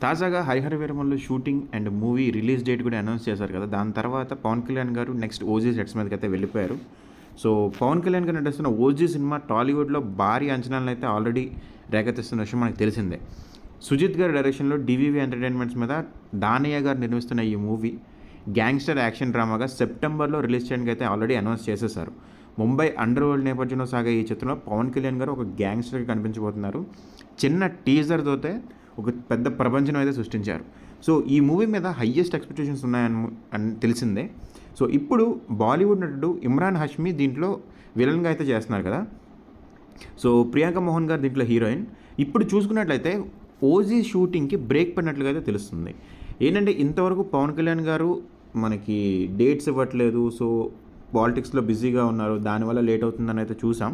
తాజాగా 'Harihara Veeramallu' shooting and movie release date కూడా announce చేశారు కదా! దాని తర్వాత పవన్ కళ్యాణ్ గారు నెక్స్ట్ 'ఓజీ' సెట్స్ మీదకైతే వెళ్ళిపోయారు. సో, పవన్ కళ్యాణ్ గారు నటిస్తున్న 'ఓజీ' సినిమా టాలీవుడ్‌లో భారీ అంచనాలనైతే ఆల్రెడీ రేకెత్తిస్తున్న విషయం మనకు తెలిసిందే. సుజిత్ గారి డైరెక్షన్‌లో డివివి ఎంటర్‌టైన్‌మెంట్స్ మీద దానయ్య గారు నిర్మిస్తున్న ఈ మూవీ గ్యాంగ్స్టర్ యాక్షన్ డ్రామాగా సెప్టెంబర్‌లో రిలీజ్ చేయడానికి అయితే ఆల్రెడీ అనౌన్స్ చేసేశారు. ముంబై అండర్ వరల్డ్ నేపథ్యంలో సాగే ఈ చిత్రంలో పవన్ కళ్యాణ్ గారు ఒక గ్యాంగ్స్టర్‌గా కనిపించబోతున్నారు. చిన్న టీజర్‌తోతే ఒక పెద్ద ప్రపంచం అయితే సృష్టించారు. సో, ఈ మూవీ మీద హయ్యెస్ట్ ఎక్స్‌పెక్టేషన్స్ ఉన్నాయని తెలిసిందే. సో, ఇప్పుడు బాలీవుడ్ నటుడు ఇమ్రాన్ హష్మీ దీంట్లో విలన్‌గా అయితే చేస్తున్నారు కదా! సో, ప్రియాంక మోహన్ గారు దీంట్లో హీరోయిన్. ఇప్పుడు చూసుకున్నట్లయితే 'ఓజీ' షూటింగ్‌కి బ్రేక్ పడినట్లుగా అయితే తెలుస్తుంది. ఏంటంటే ఇంతవరకు పవన్ కళ్యాణ్ గారు మనకి డేట్స్ ఇవ్వట్లేదు. సో, పాలిటిక్స్‌లో బిజీగా ఉన్నారు. దానివల్ల లేట్ అవుతుందని అయితే చూసాం.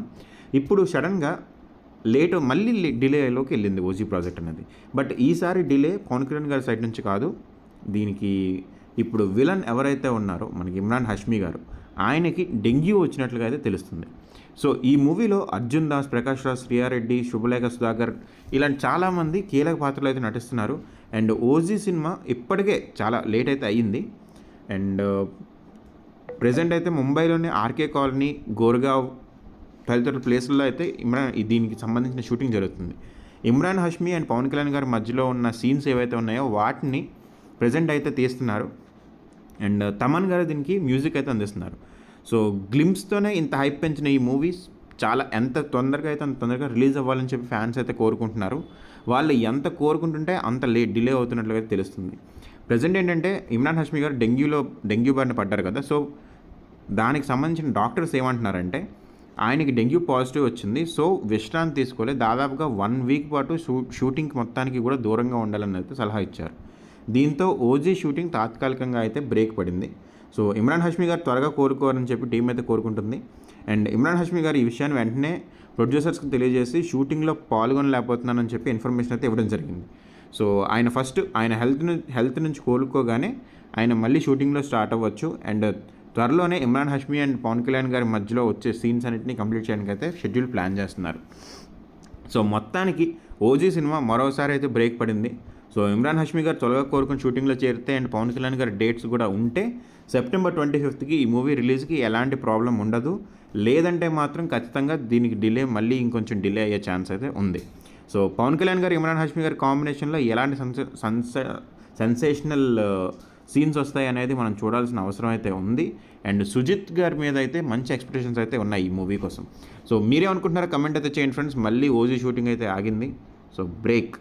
ఇప్పుడు సడన్‌గా మళ్ళీ డిలేలోకి వెళ్ళింది 'ఓజీ' ప్రాజెక్ట్ అనేది. బట్ ఈసారి డిలే పవన్ కళ్యాణ్ గారి సైడ్ నుంచి కాదు. దీనికి ఇప్పుడు విలన్ ఎవరైతే ఉన్నారో మనకి ఇమ్రాన్ హష్మీ గారు, ఆయనకి డెంగ్యూ వచ్చినట్లుగా అయితే తెలుస్తుంది. సో, ఈ మూవీలో అర్జున్ దాస్, ప్రకాష్ రాజ్, శ్రియారెడ్డి, శుభలేఖ సుధాకర్ ఇలాంటి చాలామంది కీలక పాత్రలు అయితే నటిస్తున్నారు. అండ్ 'ఓజీ' సినిమా ఇప్పటికే చాలా లేట్ అయితే అయ్యింది. అండ్ ప్రెజెంట్ అయితే ముంబైలోని ఆర్కే కాలనీ, గోర్గావ్ తదితర ప్లేసుల్లో అయితే దీనికి సంబంధించిన షూటింగ్ జరుగుతుంది. ఇమ్రాన్ హష్మీ అండ్ పవన్ కళ్యాణ్ గారి మధ్యలో ఉన్న సీన్స్ ఏవైతే ఉన్నాయో వాటిని ప్రెజెంట్ అయితే తీస్తున్నారు. అండ్ తమన్ గారు దీనికి మ్యూజిక్ అయితే అందిస్తున్నారు. సో, గ్లింప్స్తోనే ఇంత హైప్ పెంచిన ఈ మూవీస్ ఎంత తొందరగా అయితే అంత తొందరగా రిలీజ్ అవ్వాలని చెప్పి ఫ్యాన్స్ అయితే కోరుకుంటున్నారు. వాళ్ళు ఎంత కోరుకుంటుంటే అంత డిలే అవుతున్నట్లుగా అయితే తెలుస్తుంది. ప్రెజెంట్ ఏంటంటే ఇమ్రాన్ హష్మీ గారు డెంగ్యూ బారిన పడ్డారు కదా! సో, దానికి సంబంధించిన డాక్టర్స్ ఏమంటున్నారంటే ఆయనకి డెంగ్యూ పాజిటివ్ వచ్చింది. సో, విశ్రాంతి తీసుకోలే. దాదాపుగా 1 వీక్ పాటు షూటింగ్‌కి మొత్తానికి కూడా దూరంగా ఉండాలని అయితే సలహా ఇచ్చారు. దీంతో 'ఓజీ' షూటింగ్ తాత్కాలికంగా అయితే బ్రేక్ పడింది. సో, ఇమ్రాన్ హష్మీ గారు త్వరగా కోలుకోవాలని చెప్పి టీం అయితే కోరుకుంటుంది. అండ్ ఇమ్రాన్ హష్మీ గారు ఈ విషయాన్ని వెంటనే ప్రొడ్యూసర్స్కి తెలియజేసి షూటింగ్లో పాల్గొనలేకపోతున్నానని చెప్పి ఇన్ఫర్మేషన్ అయితే ఇవ్వడం జరిగింది. సో, ఆయన హెల్త్ నుంచి కోలుకోగానే ఆయన మళ్ళీ షూటింగ్లో స్టార్ట్ అవ్వచ్చు. అండ్ త్వరలోనే ఇమ్రాన్ హష్మీ అండ్ పవన్ కళ్యాణ్ గారి మధ్యలో వచ్చే సీన్స్ అన్నింటినీ కంప్లీట్ చేయడానికి అయితే షెడ్యూల్ ప్లాన్ చేస్తున్నారు. సో, మొత్తానికి 'ఓజీ' సినిమా మరోసారి అయితే బ్రేక్ పడింది. సో, ఇమ్రాన్ హష్మీ గారు త్వరగా కోరుకుని షూటింగ్లో చేరితే అండ్ పవన్ కళ్యాణ్ గారి డేట్స్ కూడా ఉంటే సెప్టెంబర్ 25కి ఈ మూవీ రిలీజ్కి ఎలాంటి ప్రాబ్లం ఉండదు. లేదంటే మాత్రం ఖచ్చితంగా దీనికి మళ్ళీ ఇంకొంచెం డిలే అయ్యే ఛాన్స్ అయితే ఉంది. సో, పవన్ కళ్యాణ్ గారు, ఇమ్రాన్ హష్మీ గారి కాంబినేషన్లో ఎలాంటి సెన్సేషనల్ సీన్స్ వస్తాయి అనేది మనం చూడాల్సిన అవసరం అయితే ఉంది. అండ్ సుజిత్ గారి మీద అయితే మంచి ఎక్స్పెక్టేషన్స్ అయితే ఉన్నాయి ఈ మూవీ కోసం. సో, మీరేమనుకుంటున్నారో కమెంట్ అయితే చేయండి ఫ్రెండ్స్. మళ్ళీ 'ఓజీ' షూటింగ్ అయితే ఆగింది. So, break.